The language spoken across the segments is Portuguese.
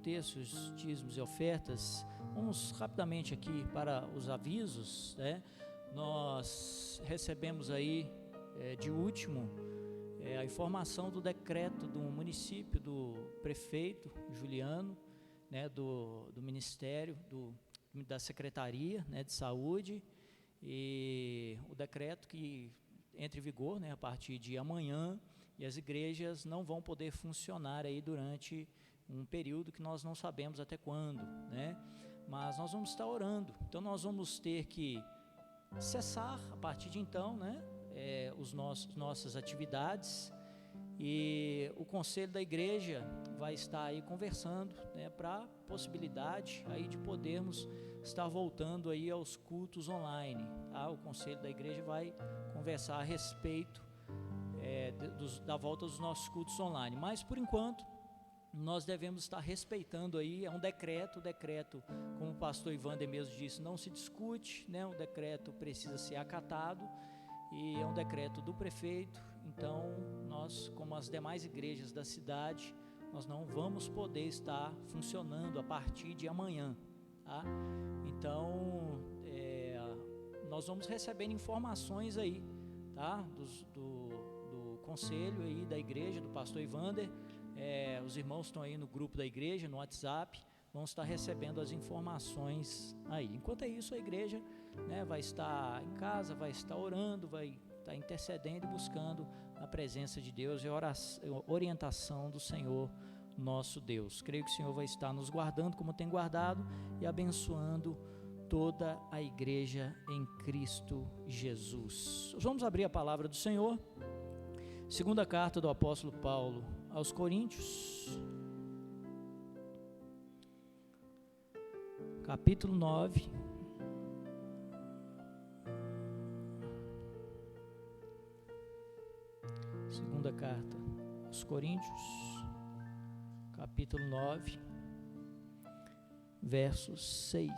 Textos, dízimos e ofertas. Vamos rapidamente aqui para os avisos, né? Nós recebemos aí de último a informação do decreto do município, do prefeito Juliano, né, do Ministério, da Secretaria, né, de Saúde, e o decreto que entra em vigor, né, a partir de amanhã, e as igrejas não vão poder funcionar aí durante um período que nós não sabemos até quando, né? Mas nós vamos estar orando. Então nós vamos ter que cessar a partir de então, né? Nossas atividades, e o conselho da igreja vai estar aí conversando, né, para a possibilidade aí de podermos estar voltando aí aos cultos online, tá? O conselho da igreja vai conversar a respeito da volta dos nossos cultos online, mas por enquanto nós devemos estar respeitando aí, é um decreto, como o pastor Ivander mesmo disse, não se discute, né? O decreto precisa ser acatado, e é um decreto do prefeito. Então nós, como as demais igrejas da cidade, nós não vamos poder estar funcionando a partir de amanhã, tá? Então nós vamos recebendo informações aí, tá? Do conselho aí da igreja, do pastor Ivander. Os irmãos estão aí no grupo da igreja, no WhatsApp, vão estar recebendo as informações aí. Enquanto é isso, a igreja, né, vai estar em casa, vai estar orando, vai estar intercedendo e buscando a presença de Deus e a orientação do Senhor nosso Deus. Creio que o Senhor vai estar nos guardando como tem guardado e abençoando toda a igreja em Cristo Jesus. Vamos abrir a palavra do Senhor. Segunda carta do apóstolo Paulo aos Coríntios, capítulo 9, segunda carta aos Coríntios, capítulo 9, verso 6.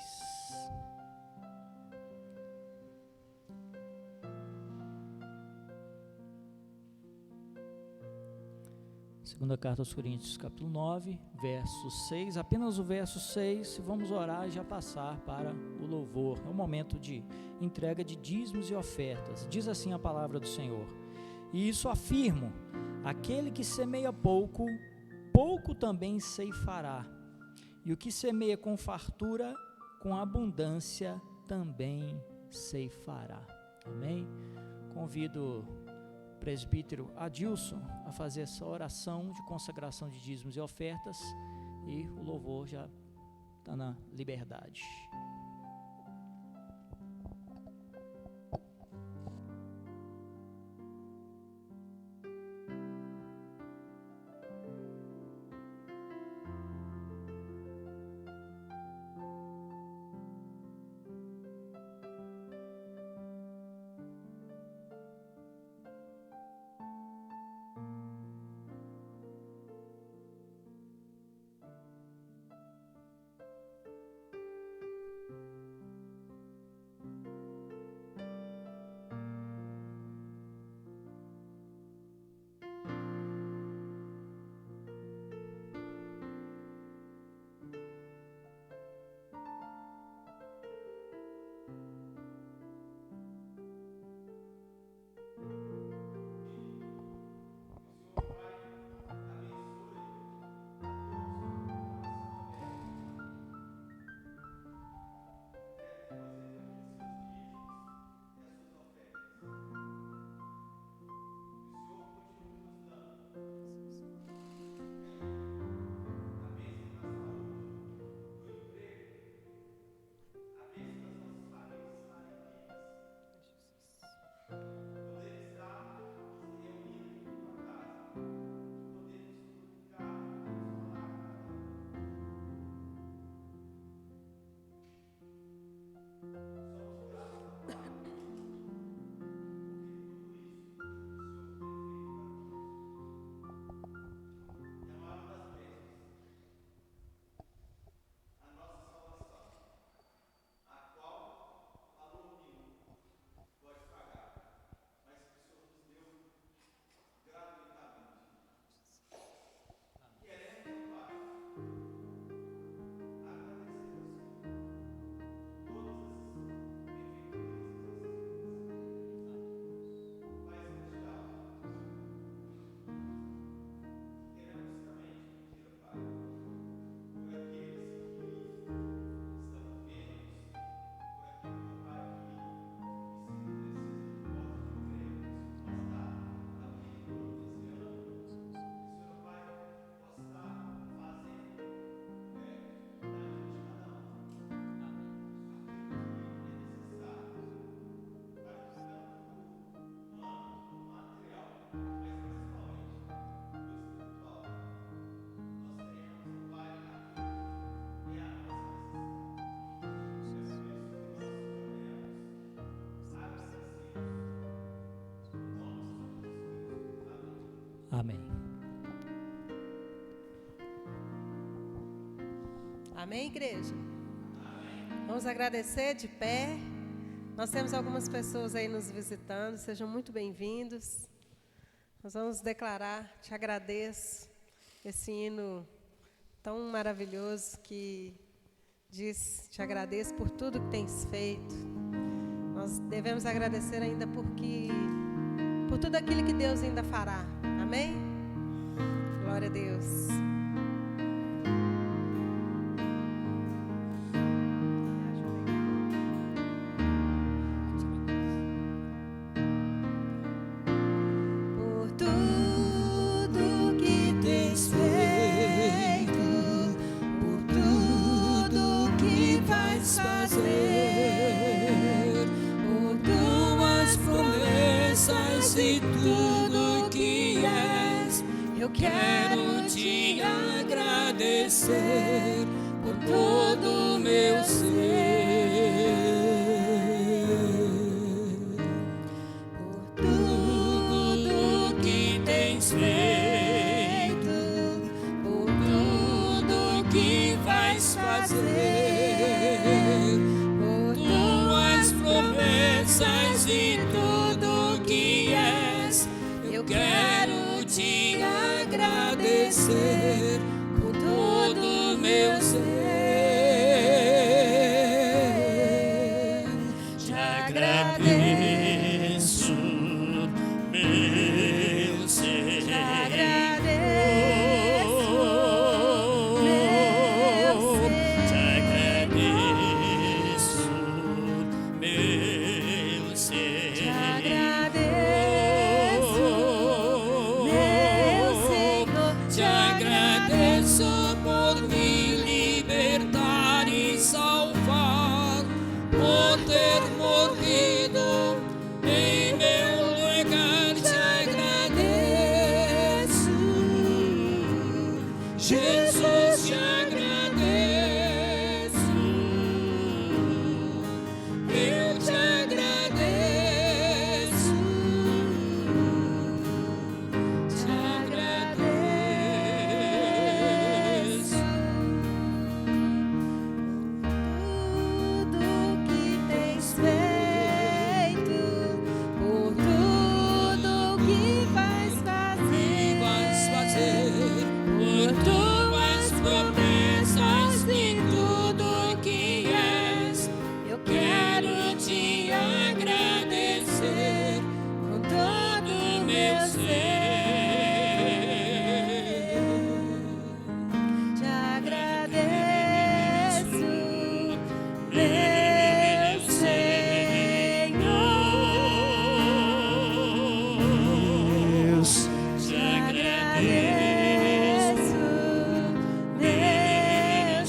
Segunda carta aos Coríntios, capítulo 9, verso 6, apenas o verso 6, vamos orar e já passar para o louvor. É um momento de entrega de dízimos e ofertas. Diz assim a palavra do Senhor: e isso afirmo, aquele que semeia pouco, pouco também ceifará, e o que semeia com fartura, com abundância também ceifará. Amém? Convido presbítero Adilson a fazer essa oração de consagração de dízimos e ofertas, e o louvor já está na liberdade. Amém. Amém, igreja? Vamos agradecer de pé. Nós temos algumas pessoas aí nos visitando, sejam muito bem-vindos. Nós vamos declarar, te agradeço, esse hino tão maravilhoso que diz, te agradeço por tudo que tens feito. Nós devemos agradecer ainda por tudo aquilo que Deus ainda fará. Amém? Glória a Deus. E tudo que és, eu quero te agradecer por todo o meu ser, por tudo que tens feito, por tudo que vais fazer, por tuas promessas e tudo que és, eu quero te agradecer por todo o meu ser. Te agradeço, meu ser. Te agradeço, meu ser. Te agradeço, meu ser. Te agradeço, meu Senhor. Te agradeço por me libertar e salvar, por ter morrido em meu lugar. Te agradeço, Jesus, te agradeço, eu te agradeço, te agradeço. Tudo que tens feito, por tudo que vais fazer, por tuas promessas e tudo que és, eu quero te agradecer com todo o meu ser. Te agradeço, meu Senhor. Te agradeço, meu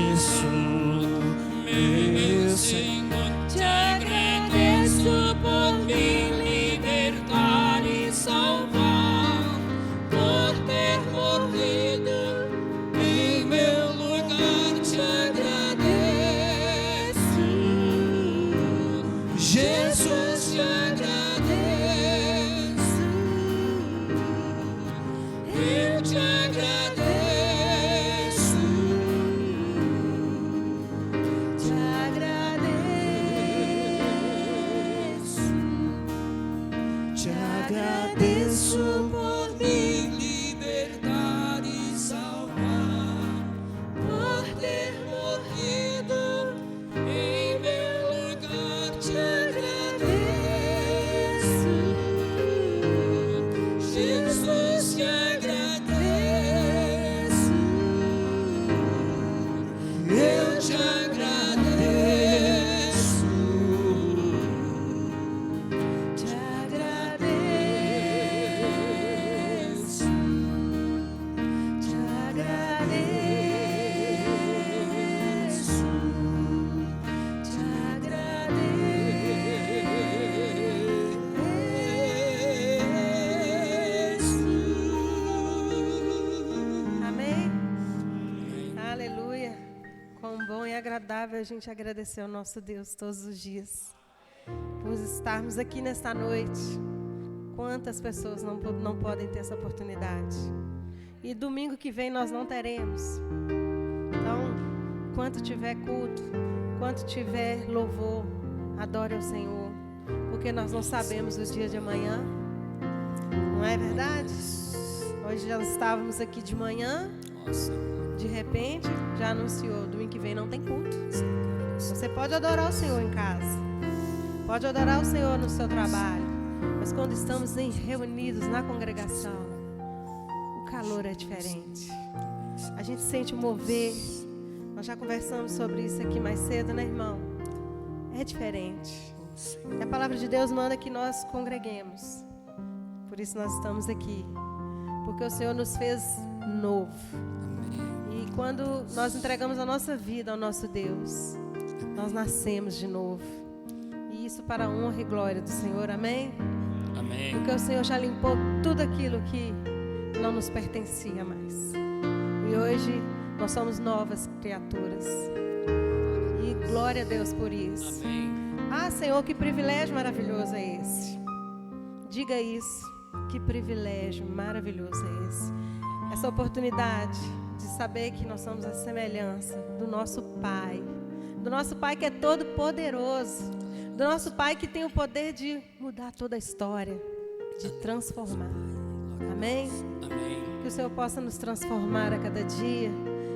Senhor. Meu Senhor. Te agradeço por me libertar e salvar, por ter morrido em meu lugar. Te agradeço, Jesus, te agradeço, eu te agradeço, te agradeço por me libertar e salvar, por ter morrido em meu lugar. Te agradeço, Jesus, te agradeço, eu te agradeço, te agradeço, te agradeço, te agradeço. Amém? Aleluia. Quão bom e agradável a gente agradecer ao nosso Deus todos os dias, por estarmos aqui nesta noite, Quantas pessoas não podem ter essa oportunidade? E domingo que vem nós não teremos. Então, enquanto tiver culto, enquanto tiver louvor, adore ao Senhor, porque nós não sabemos o dia de amanhã. Não é verdade? Hoje já estávamos aqui de manhã, de repente já anunciou, domingo que vem não tem culto. Você pode adorar o Senhor em casa, pode adorar o Senhor no seu trabalho, mas quando estamos reunidos na congregação, o calor é diferente. A gente sente o mover. Nós já conversamos sobre isso aqui mais cedo, né, irmão? É diferente. E a palavra de Deus manda que nós congreguemos. Por isso nós estamos aqui, porque o Senhor nos fez novo. E quando nós entregamos a nossa vida ao nosso Deus, nós nascemos de novo. E isso para a honra e glória do Senhor, amém? Amém. Porque o Senhor já limpou tudo aquilo que não nos pertencia mais. E hoje nós somos novas criaturas. E glória a Deus por isso. Amém. Ah, Senhor, que privilégio maravilhoso é esse. Diga isso. Que privilégio maravilhoso é esse. Essa oportunidade de saber que nós somos a semelhança do nosso Pai. Do nosso Pai que é todo poderoso. Do nosso Pai que tem o poder de mudar toda a história. De transformar. Amém? Amém. Que o Senhor possa nos transformar a cada dia.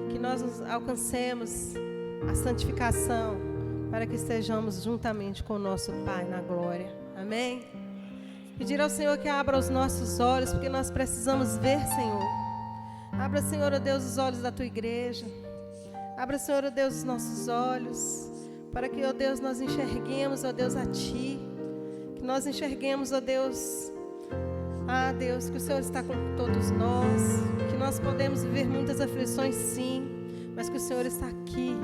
Que nós alcancemos a santificação para que estejamos juntamente com o nosso Pai na glória. Amém? Pedir ao Senhor que abra os nossos olhos, porque nós precisamos ver, Senhor. Abra, Senhor, ó Deus, os olhos da Tua igreja. Abra, Senhor, ó Deus, os nossos olhos, para que, ó Deus, nós enxerguemos, ó Deus, a Ti. Que nós enxerguemos, ó Deus, Deus, que o Senhor está com todos nós, que nós podemos viver muitas aflições, sim, mas que o Senhor está aqui.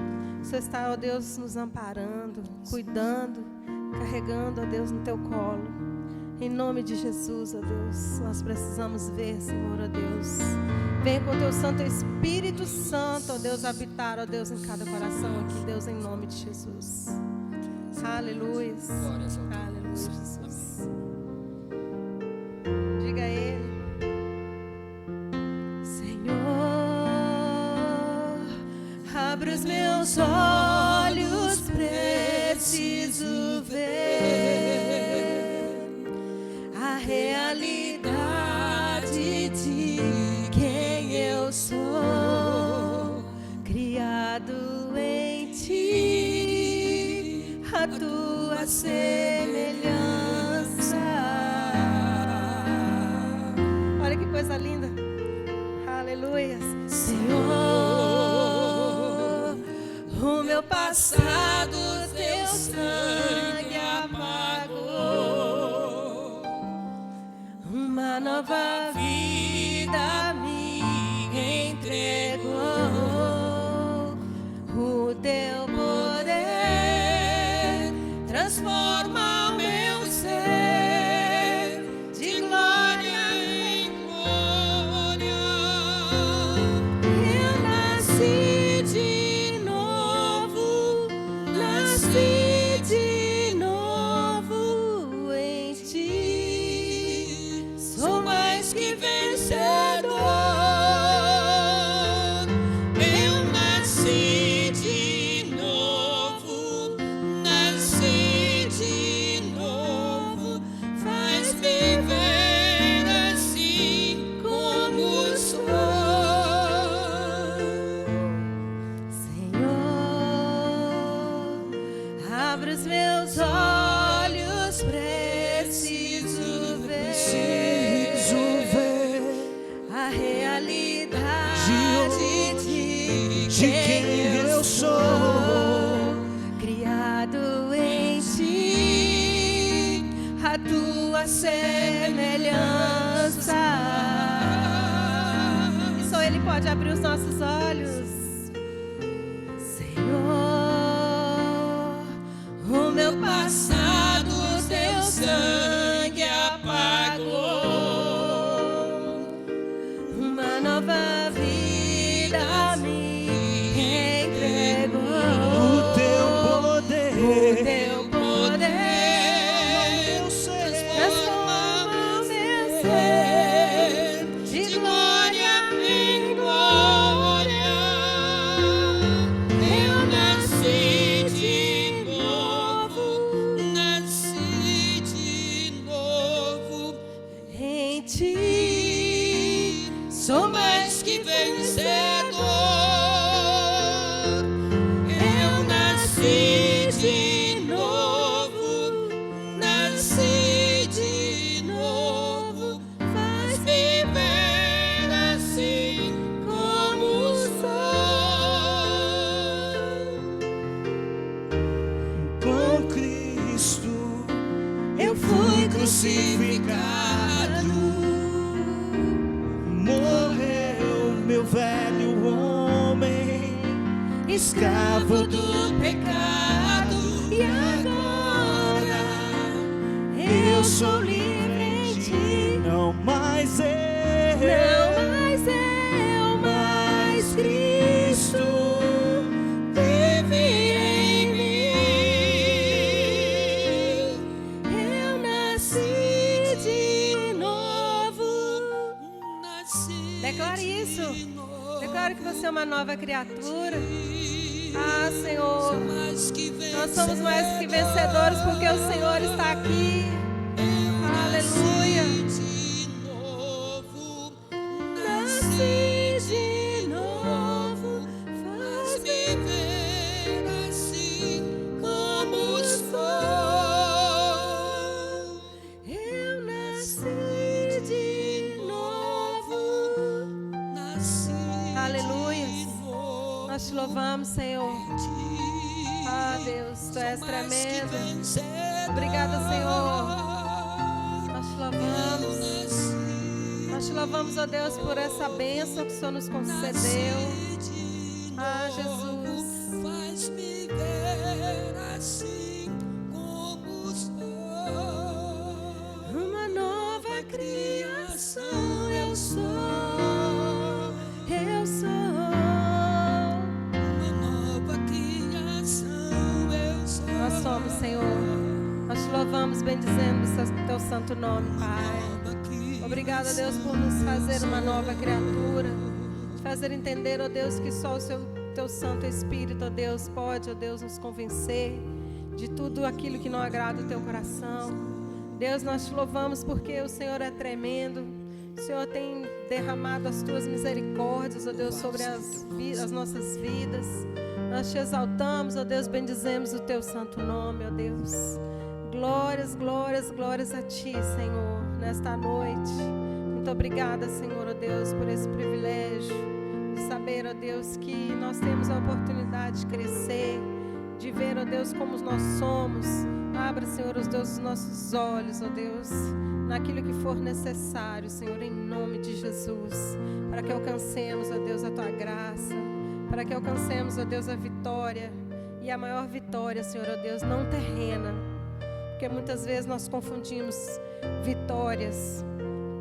O Senhor está, ó Deus, nos amparando, cuidando, carregando, ó Deus, no Teu colo. Em nome de Jesus, ó Deus, nós precisamos ver, Senhor, ó Deus. Venha com o Teu Santo Espírito Santo, ó Deus, habitar, ó Deus, em cada coração aqui, Deus, em nome de Jesus. Aleluia. Aleluia, Jesus. Diga a Ele. Senhor, abre os meus olhos, preciso ver a realidade de quem eu sou, criado em Ti, a Tua semelhança. Olha que coisa linda. Aleluia. Senhor, o meu passado Teu sangue apagou, uma nova vida me entregou. O Teu poder transforma o meu ser de glória em glória. Eu nasci de novo, nasci de novo em Ti. Sou mais que vencedor. Eu nasci de novo, nasci de novo. Faz viver assim como sou. Senhor, abre os meus olhos, preciso ver a realidade de quem eu sou, criado em Ti, a Tua semelhança. E só Ele pode abrir os nossos olhos. Senhor, o meu passado Teu sangue apagou, uma nova vida me entregou. O Teu poder transforma o meu escravo do pecado, e agora eu sou livre em ti. Não mais eu, mas Cristo vive em mim. Eu nasci de novo. Declare isso. Declare que você é uma nova criatura. Ah, Senhor, nós somos mais que vencedores porque o Senhor está aqui. Aleluia. Nasci de novo, faz-me ver assim como sou. Eu nasci de novo. Aleluia. Nós te louvamos, Senhor. Ah, Deus, Tu és tremendo. Obrigada, Senhor. Nós te louvamos. Nós te louvamos, ó Deus, por essa bênção que o Senhor nos concedeu. Ah, Jesus. faz-me ver assim como sou. Uma nova criação eu sou. Eu sou. Uma nova criação eu sou. Nós somos, Senhor. Nós te louvamos, bendizemos o Teu santo nome, Pai. Obrigada, Deus, por nos fazer uma nova criatura. Te fazer entender, ó Deus, que só o Teu Santo Espírito, ó Deus, pode, ó Deus, nos convencer de tudo aquilo que não agrada o Teu coração. Deus, nós te louvamos porque o Senhor é tremendo. O Senhor tem derramado as Tuas misericórdias, ó Deus, sobre as nossas vidas. Nós te exaltamos, ó Deus, bendizemos o Teu santo nome, ó Deus. Glórias, glórias, glórias a Ti, Senhor, nesta noite. Muito obrigada, Senhor, ó Deus, por esse privilégio de saber, ó Deus, que nós temos a oportunidade de crescer, de ver, ó Deus, como nós somos. Abra, Senhor, os nossos olhos, ó Deus, naquilo que for necessário, Senhor, em nome de Jesus, para que alcancemos, ó Deus, a Tua graça, para que alcancemos, ó Deus, a vitória, e a maior vitória, Senhor, ó Deus, não terrena, porque muitas vezes nós confundimos vitórias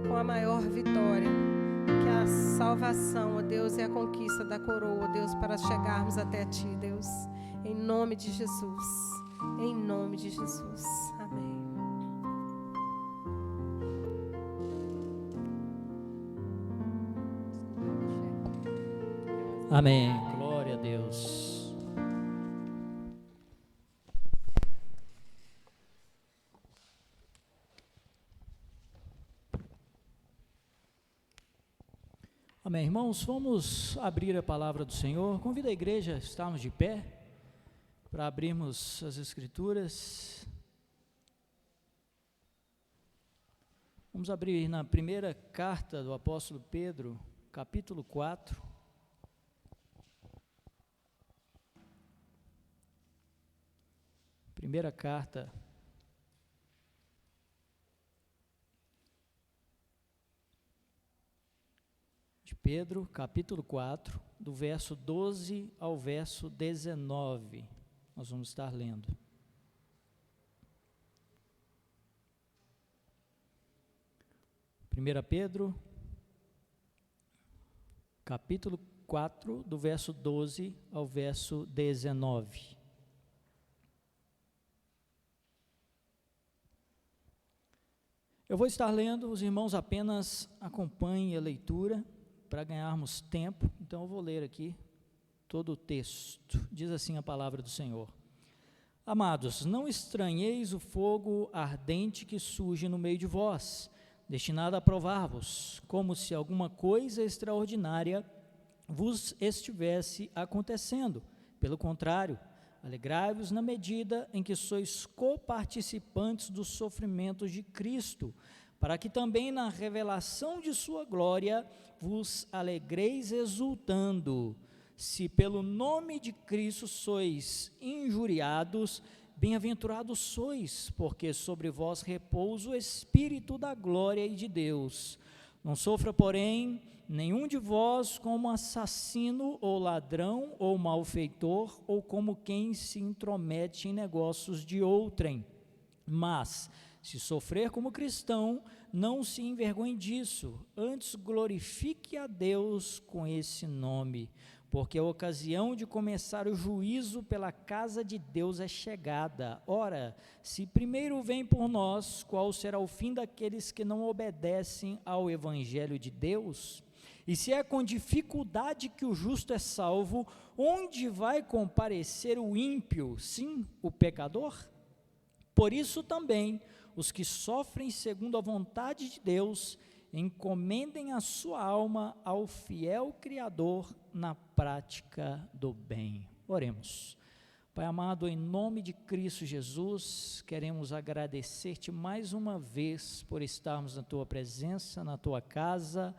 com a maior vitória, que é a salvação, ó Deus, e a conquista da coroa, ó Deus, para chegarmos até Ti, Deus, em nome de Jesus, em nome de Jesus, amém. Amém. Glória a Deus. Amém, irmãos, vamos abrir a palavra do Senhor. Convido a igreja a estarmos de pé para abrirmos as Escrituras. Vamos abrir na primeira carta do apóstolo Pedro, capítulo 4. Primeira carta de Pedro, capítulo 4, do verso 12 ao verso 19. Nós vamos estar lendo. Primeira Pedro, capítulo 4, do verso 12 ao verso 19. Eu vou estar lendo, os irmãos apenas acompanhem a leitura para ganharmos tempo, então eu vou ler aqui todo o texto. Diz assim a palavra do Senhor: Amados, não estranheis o fogo ardente que surge no meio de vós, destinado a provar-vos, como se alguma coisa extraordinária vos estivesse acontecendo. Pelo contrário, alegrai-vos na medida em que sois coparticipantes dos sofrimentos de Cristo, para que também na revelação de sua glória vos alegreis exultando. Se pelo nome de Cristo sois injuriados, bem-aventurados sois, porque sobre vós repousa o Espírito da glória e de Deus. Não sofra, porém, nenhum de vós como assassino ou ladrão ou malfeitor ou como quem se intromete em negócios de outrem. Mas, se sofrer como cristão, não se envergonhe disso, antes glorifique a Deus com esse nome, porque a ocasião de começar o juízo pela casa de Deus é chegada. Ora, se primeiro vem por nós, qual será o fim daqueles que não obedecem ao evangelho de Deus? E se é com dificuldade que o justo é salvo, onde vai comparecer o ímpio, sim, o pecador? Por isso também, os que sofrem segundo a vontade de Deus, encomendem a sua alma ao fiel Criador na prática do bem. Oremos. Pai amado, em nome de Cristo Jesus, queremos agradecer-te mais uma vez por estarmos na tua presença, na tua casa,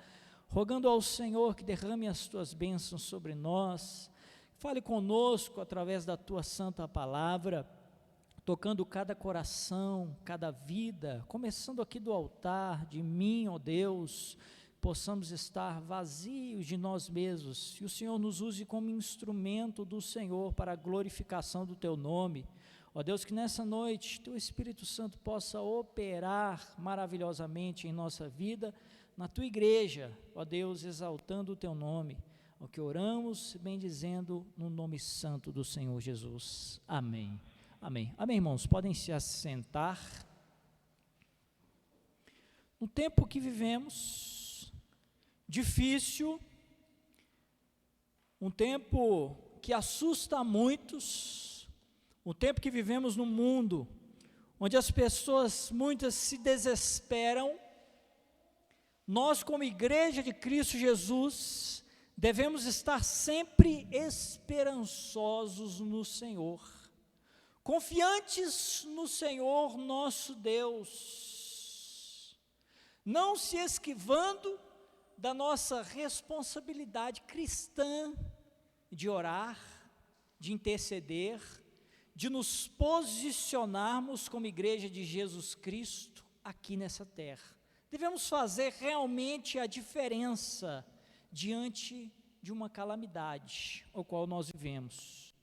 rogando ao Senhor que derrame as tuas bênçãos sobre nós, fale conosco através da tua santa palavra, tocando cada coração, cada vida, começando aqui do altar, de mim, ó Deus, possamos estar vazios de nós mesmos, e o Senhor nos use como instrumento do Senhor para a glorificação do teu nome. Ó Deus, que nessa noite teu Espírito Santo possa operar maravilhosamente em nossa vida, na tua igreja, ó Deus, exaltando o teu nome, o que oramos, bendizendo no nome santo do Senhor Jesus. Amém. Amém. Amém, irmãos, podem se assentar. No tempo que vivemos, difícil, um tempo que assusta a muitos, um tempo que vivemos num mundo onde as pessoas, muitas se desesperam, nós como igreja de Cristo Jesus, devemos estar sempre esperançosos no Senhor, confiantes no Senhor nosso Deus, não se esquivando da nossa responsabilidade cristã de orar, de interceder, de nos posicionarmos como igreja de Jesus Cristo aqui nessa terra. Devemos fazer realmente a diferença diante de uma calamidade ao qual nós vivemos.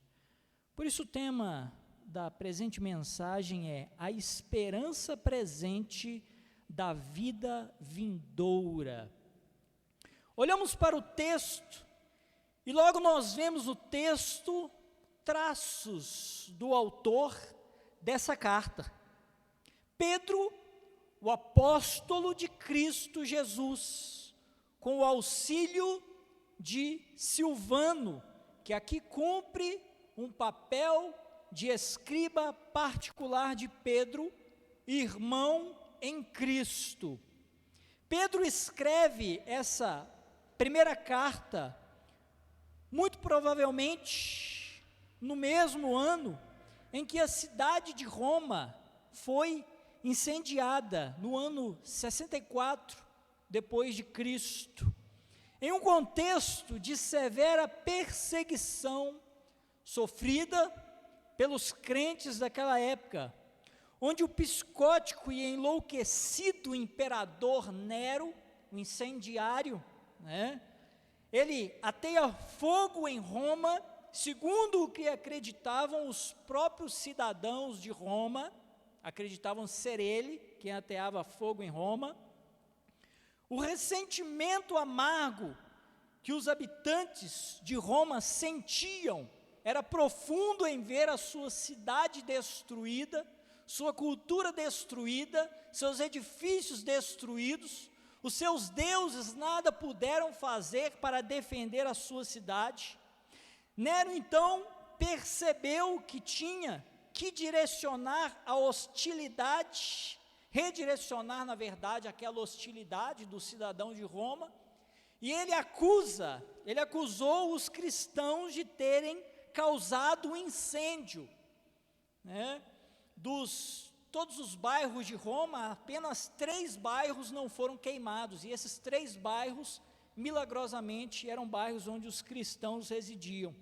Por isso o tema da presente mensagem é a esperança presente da vida vindoura. Olhamos para o texto e logo nós vemos no texto traços do autor dessa carta. Pedro, o apóstolo de Cristo Jesus, com o auxílio de Silvano, que aqui cumpre um papel de escriba particular de Pedro, irmão em Cristo. Pedro escreve essa primeira carta, muito provavelmente no mesmo ano em que a cidade de Roma foi incendiada, no ano 64 depois de Cristo, em um contexto de severa perseguição sofrida pelos crentes daquela época, onde o psicótico e enlouquecido imperador Nero, o incendiário, ele ateia fogo em Roma, segundo o que acreditavam os próprios cidadãos de Roma, acreditavam ser ele quem ateava fogo em Roma. O ressentimento amargo que os habitantes de Roma sentiam era profundo em ver a sua cidade destruída, sua cultura destruída, seus edifícios destruídos, os seus deuses nada puderam fazer para defender a sua cidade. Nero então percebeu que tinha que direcionar a hostilidade, redirecionar na verdade aquela hostilidade dos cidadãos de Roma, e ele acusou os cristãos de terem causado um incêndio, todos os bairros de Roma, apenas 3 bairros não foram queimados, e esses 3 bairros, milagrosamente, eram bairros onde os cristãos residiam.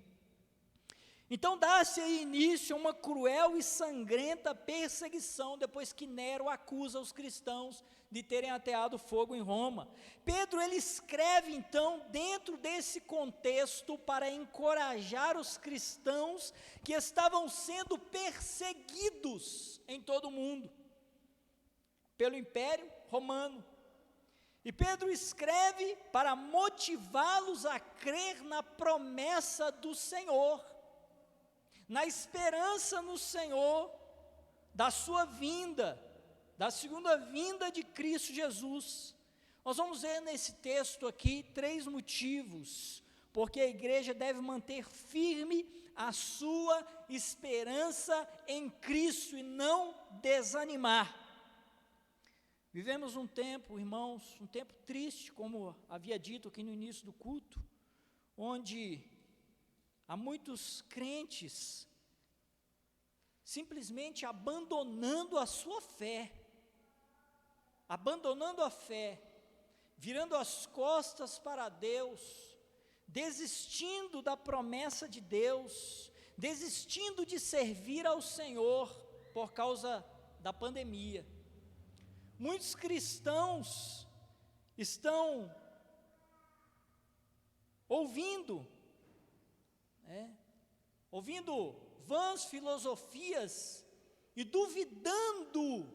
Então dá-se aí início a uma cruel e sangrenta perseguição, depois que Nero acusa os cristãos de terem ateado fogo em Roma. Pedro, ele escreve então dentro desse contexto para encorajar os cristãos que estavam sendo perseguidos em todo o mundo, pelo Império Romano. E Pedro escreve para motivá-los a crer na promessa do Senhor, na esperança no Senhor, da sua vinda, da segunda vinda de Cristo Jesus. Nós vamos ver nesse texto aqui 3 motivos, porque a igreja deve manter firme a sua esperança em Cristo e não desanimar. Vivemos um tempo, irmãos, um tempo triste, como havia dito aqui no início do culto, onde há muitos crentes simplesmente abandonando a sua fé, abandonando a fé, virando as costas para Deus, desistindo da promessa de Deus, desistindo de servir ao Senhor por causa da pandemia. Muitos cristãos estão ouvindo vãs filosofias e duvidando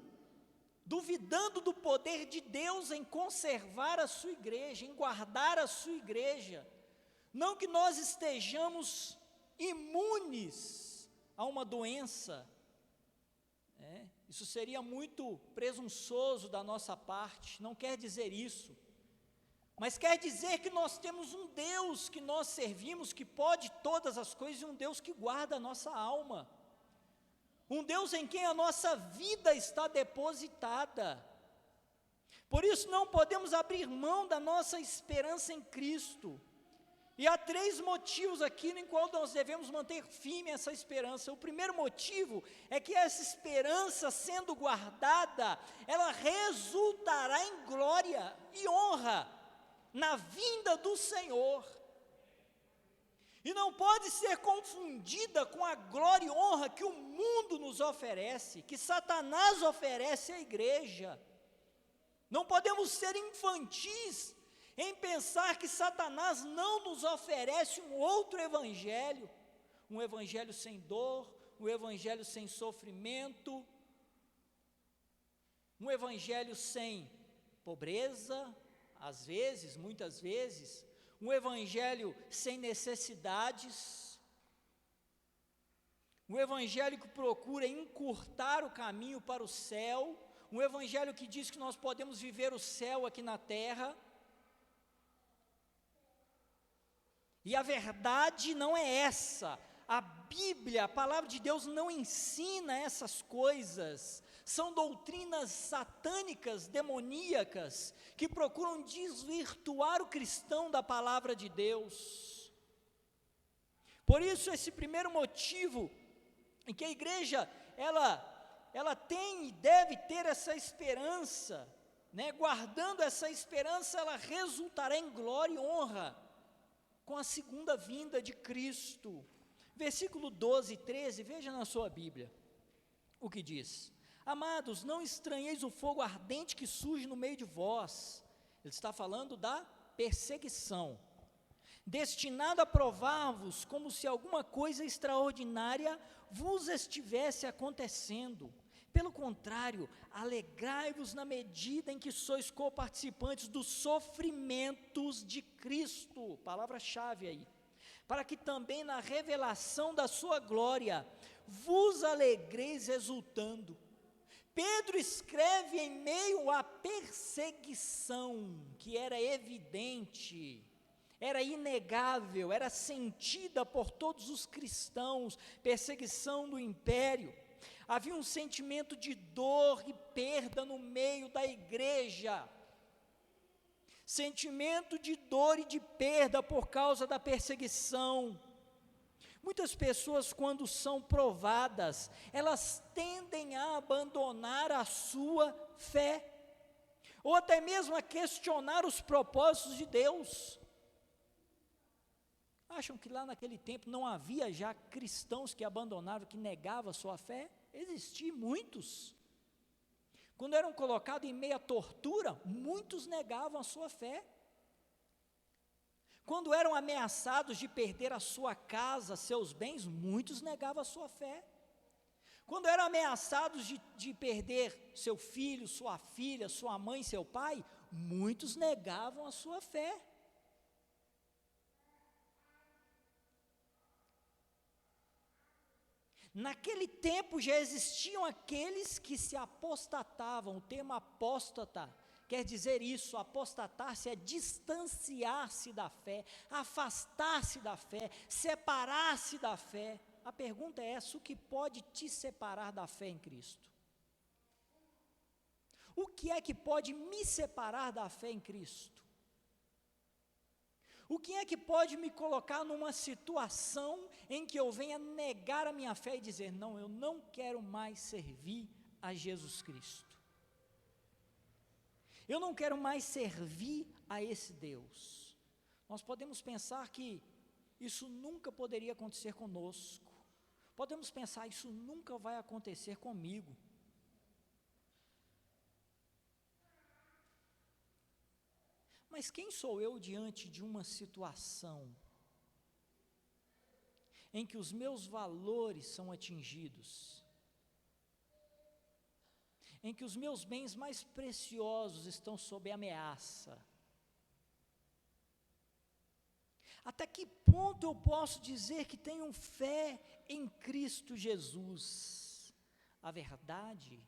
do poder de Deus em conservar a sua igreja, em guardar a sua igreja. Não que nós estejamos imunes a uma doença, isso seria muito presunçoso da nossa parte, não quer dizer isso, mas quer dizer que nós temos um Deus que nós servimos, que pode todas as coisas, e um Deus que guarda a nossa alma, um Deus em quem a nossa vida está depositada. Por isso não podemos abrir mão da nossa esperança em Cristo. E há 3 motivos aqui em qual nós devemos manter firme essa esperança. O primeiro motivo é que essa esperança, sendo guardada, ela resultará em glória e honra na vinda do Senhor. E não pode ser confundida com a glória e honra que o mundo nos oferece, que Satanás oferece à igreja. Não podemos ser infantis em pensar que Satanás não nos oferece um outro evangelho, um evangelho sem dor, um evangelho sem sofrimento, um evangelho sem pobreza, às vezes, muitas vezes, um evangelho sem necessidades, um evangelho que procura encurtar o caminho para o céu, um evangelho que diz que nós podemos viver o céu aqui na terra. E a verdade não é essa. A Bíblia, a palavra de Deus não ensina essas coisas. São doutrinas satânicas, demoníacas, que procuram desvirtuar o cristão da palavra de Deus. Por isso, esse primeiro motivo em que a igreja, ela tem e deve ter essa esperança, guardando essa esperança, ela resultará em glória e honra com a segunda vinda de Cristo. Versículo 12 e 13, veja na sua Bíblia o que diz: amados, não estranheis o fogo ardente que surge no meio de vós. Ele está falando da perseguição, destinado a provar-vos como se alguma coisa extraordinária vos estivesse acontecendo. Pelo contrário, alegrai-vos na medida em que sois coparticipantes dos sofrimentos de Cristo, palavra-chave aí, para que também na revelação da sua glória vos alegreis exultando. Pedro escreve em meio à perseguição, que era evidente, era inegável, era sentida por todos os cristãos, perseguição do império. Havia um sentimento de dor e perda no meio da igreja, sentimento de dor e de perda por causa da perseguição. Muitas pessoas, quando são provadas, elas tendem a abandonar a sua fé, ou até mesmo a questionar os propósitos de Deus. acham que lá naquele tempo não havia já cristãos que abandonaram, que negavam a sua fé? Existiam muitos. Quando eram colocados em meio à tortura, muitos negavam a sua fé. Quando eram ameaçados de perder a sua casa, seus bens, muitos negavam a sua fé. Quando eram ameaçados de perder seu filho, sua filha, sua mãe, seu pai, muitos negavam a sua fé. Naquele tempo já existiam aqueles que se apostatavam. O termo apóstata quer dizer isso, apostatar-se é distanciar-se da fé, afastar-se da fé, separar-se da fé. A pergunta é essa: o que pode te separar da fé em Cristo? O que é que pode me separar da fé em Cristo? O que é que pode me colocar numa situação em que eu venha negar a minha fé e dizer, não, eu não quero mais servir a Jesus Cristo? Eu não quero mais servir a esse Deus. Nós podemos pensar que isso nunca poderia acontecer conosco. Podemos pensar, isso nunca vai acontecer comigo. Mas quem sou eu diante de uma situação em que os meus valores são atingidos, em que os meus bens mais preciosos estão sob ameaça? Até que ponto eu posso dizer que tenho fé em Cristo Jesus? A verdade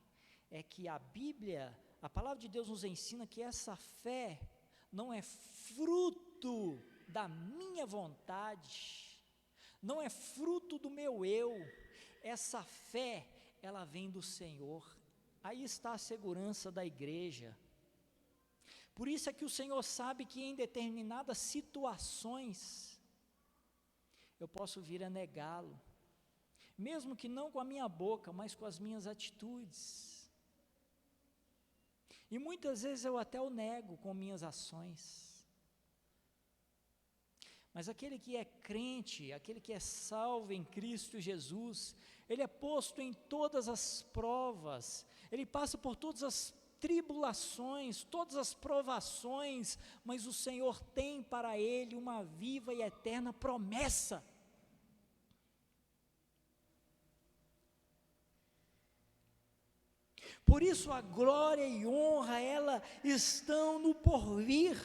é que a Bíblia, a palavra de Deus nos ensina que essa fé não é fruto da minha vontade, não é fruto do meu eu. Essa fé, ela vem do Senhor. Aí está a segurança da igreja. Por isso é que o Senhor sabe que em determinadas situações eu posso vir a negá-lo, mesmo que não com a minha boca, mas com as minhas atitudes. E muitas vezes eu até o nego com minhas ações. Mas aquele que é crente, aquele que é salvo em Cristo Jesus, ele é posto em todas as provas, ele passa por todas as tribulações, todas as provações, mas o Senhor tem para ele uma viva e eterna promessa. Por isso a glória e honra, ela estão no porvir.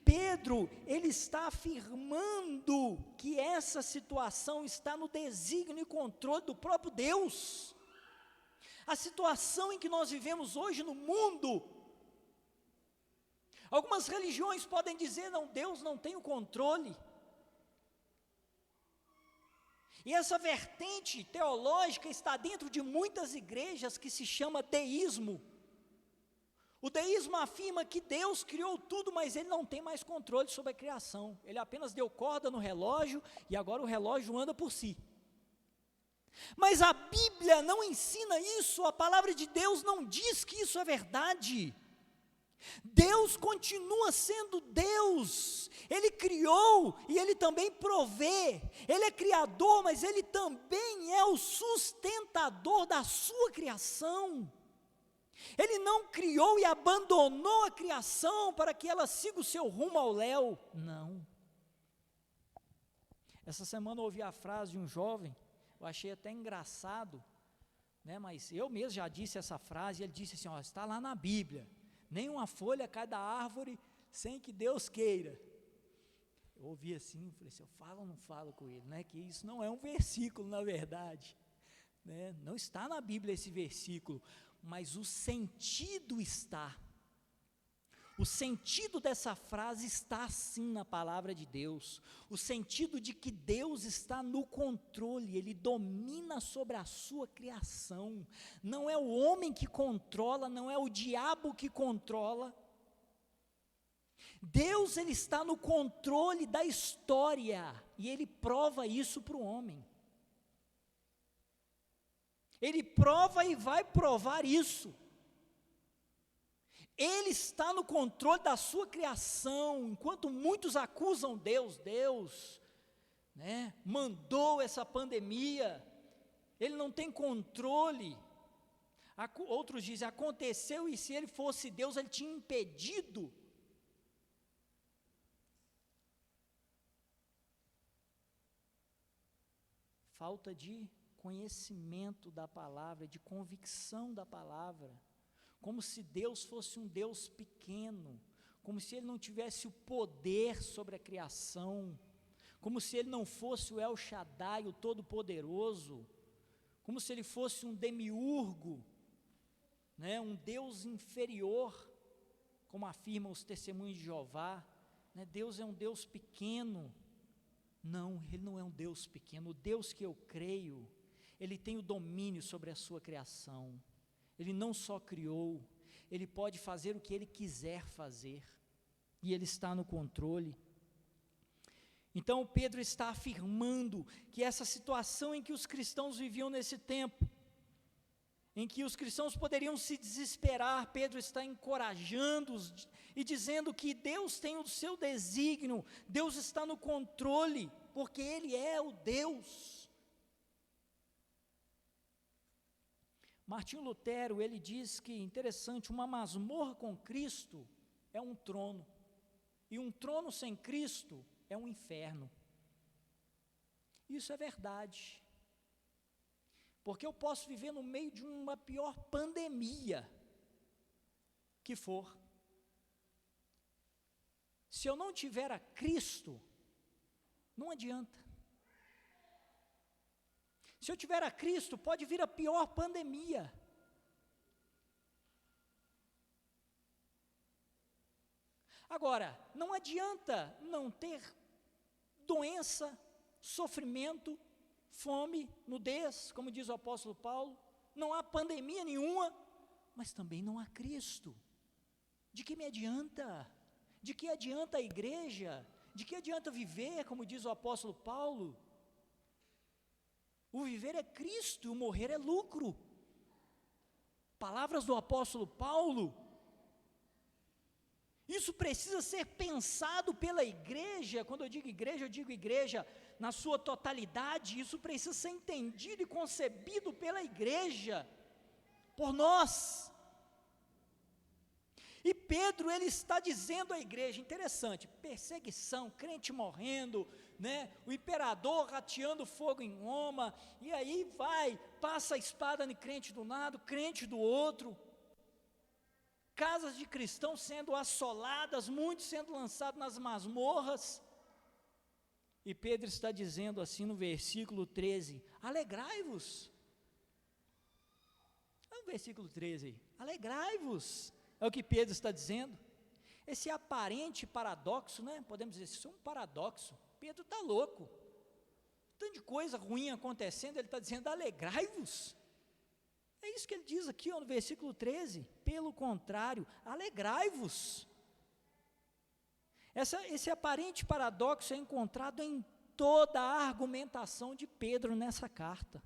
Pedro, ele está afirmando que essa situação está no desígnio e controle do próprio Deus. A situação em que nós vivemos hoje no mundo, algumas religiões podem dizer, não, Deus não tem o controle. E essa vertente teológica está dentro de muitas igrejas que se chama deísmo. O deísmo afirma que Deus criou tudo, mas Ele não tem mais controle sobre a criação. Ele apenas deu corda no relógio e agora o relógio anda por si. Mas a Bíblia não ensina isso, a palavra de Deus não diz que isso é verdade. Deus continua sendo Deus, Ele criou e Ele também provê, Ele é criador, mas Ele também é o sustentador da sua criação. Ele não criou e abandonou a criação para que ela siga o seu rumo ao léu, não. Essa semana eu ouvi a frase de um jovem, eu achei até engraçado, né, mas eu mesmo já disse essa frase, ele disse assim, está lá na Bíblia, nenhuma folha cai da árvore sem que Deus queira. Eu ouvi assim, falei assim, eu falo ou não falo com ele, né? Que isso não é um versículo na verdade, né? Não está na Bíblia esse versículo, mas o sentido está. O sentido dessa frase está sim na palavra de Deus, o sentido de que Deus está no controle, Ele domina sobre a sua criação, não é o homem que controla, não é o diabo que controla, Deus ele está no controle da história, e Ele prova isso para o homem, Ele prova e vai provar isso. Ele está no controle da sua criação, enquanto muitos acusam Deus, né, mandou essa pandemia, Ele não tem controle. Outros dizem, aconteceu, e se Ele fosse Deus, Ele tinha impedido. Falta de conhecimento da palavra, de convicção da palavra, como se Deus fosse um Deus pequeno, como se Ele não tivesse o poder sobre a criação, como se Ele não fosse o El Shaddai, o Todo-Poderoso, como se Ele fosse um demiurgo, né, um Deus inferior, como afirmam os testemunhos de Jeová, né, Deus é um Deus pequeno. Não, Ele não é um Deus pequeno. O Deus que eu creio, Ele tem o domínio sobre a sua criação. Ele não só criou, Ele pode fazer o que Ele quiser fazer, e Ele está no controle. Então Pedro está afirmando que essa situação em que os cristãos viviam nesse tempo, em que os cristãos poderiam se desesperar, Pedro está encorajando-os e dizendo que Deus tem o seu desígnio, Deus está no controle, porque Ele é o Deus. Martinho Lutero, ele diz que, interessante, uma masmorra com Cristo é um trono, e um trono sem Cristo é um inferno. Isso é verdade, porque eu posso viver no meio de uma pior pandemia que for, se eu não tiver a Cristo, não adianta. Se eu tiver a Cristo, pode vir a pior pandemia. Agora, não adianta não ter doença, sofrimento, fome, nudez, como diz o apóstolo Paulo, não há pandemia nenhuma, mas também não há Cristo. De que me adianta? De que adianta a igreja? De que adianta viver, como diz o apóstolo Paulo? O viver é Cristo, o morrer é lucro. Palavras do apóstolo Paulo. Isso precisa ser pensado pela igreja. Quando eu digo igreja na sua totalidade. Isso precisa ser entendido e concebido pela igreja, por nós. E Pedro, ele está dizendo à igreja, interessante, perseguição, crente morrendo, né, o imperador rateando fogo em Roma, e aí passa a espada no crente do lado, crente do outro, casas de cristãos sendo assoladas, muitos sendo lançados nas masmorras, e Pedro está dizendo assim no versículo 13, alegrai-vos, é o versículo 13, alegrai-vos, é o que Pedro está dizendo. Esse aparente paradoxo, né? Podemos dizer, isso é um paradoxo. Pedro está louco, tanto de coisa ruim acontecendo, ele está dizendo, alegrai-vos. É isso que ele diz aqui, ó, no versículo 13, pelo contrário, alegrai-vos. Esse aparente paradoxo é encontrado em toda a argumentação de Pedro nessa carta.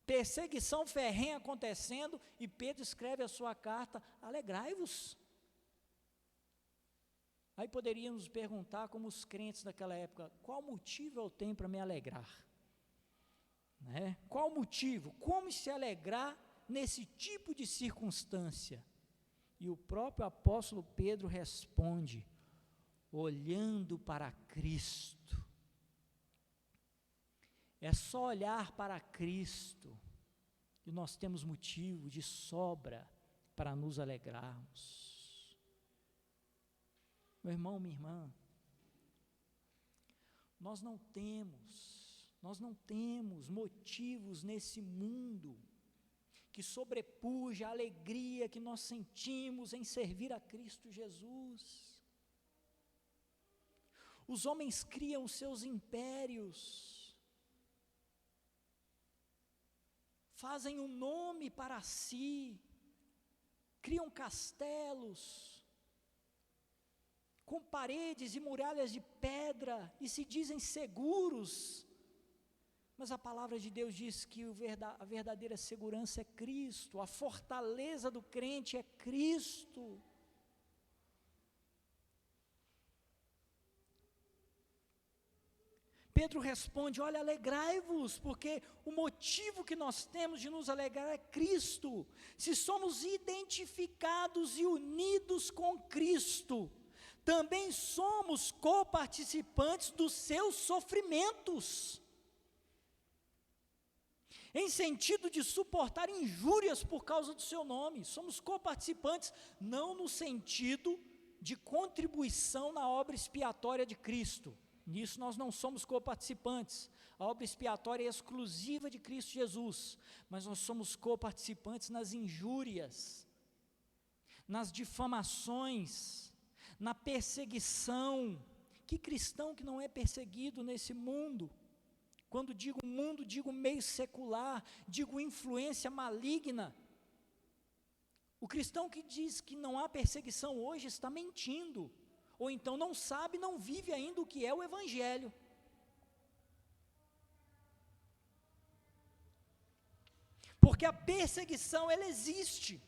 Perseguição ferrenha acontecendo, e Pedro escreve a sua carta, alegrai-vos. Aí poderíamos perguntar, como os crentes daquela época, qual motivo eu tenho para me alegrar? Né? Qual motivo? Como se alegrar nesse tipo de circunstância? E o próprio apóstolo Pedro responde, olhando para Cristo. É só olhar para Cristo e nós temos motivo de sobra para nos alegrarmos. Meu irmão, minha irmã, nós não temos motivos nesse mundo que sobrepuja a alegria que nós sentimos em servir a Cristo Jesus. Os homens criam seus impérios, fazem um nome para si, criam castelos, com paredes e muralhas de pedra, e se dizem seguros, mas a palavra de Deus diz que a verdadeira segurança é Cristo, a fortaleza do crente é Cristo. Pedro responde: olha, alegrai-vos, porque o motivo que nós temos de nos alegrar é Cristo. Se somos identificados e unidos com Cristo, também somos coparticipantes dos seus sofrimentos, em sentido de suportar injúrias por causa do seu nome. Somos coparticipantes, não no sentido de contribuição na obra expiatória de Cristo. Nisso nós não somos coparticipantes. A obra expiatória é exclusiva de Cristo Jesus, mas nós somos coparticipantes nas injúrias, nas difamações, na perseguição. Que cristão que não é perseguido nesse mundo? Quando digo mundo, digo meio secular, digo influência maligna. O cristão que diz que não há perseguição hoje está mentindo, ou então não sabe, não vive ainda o que é o Evangelho. Porque a perseguição, ela existe.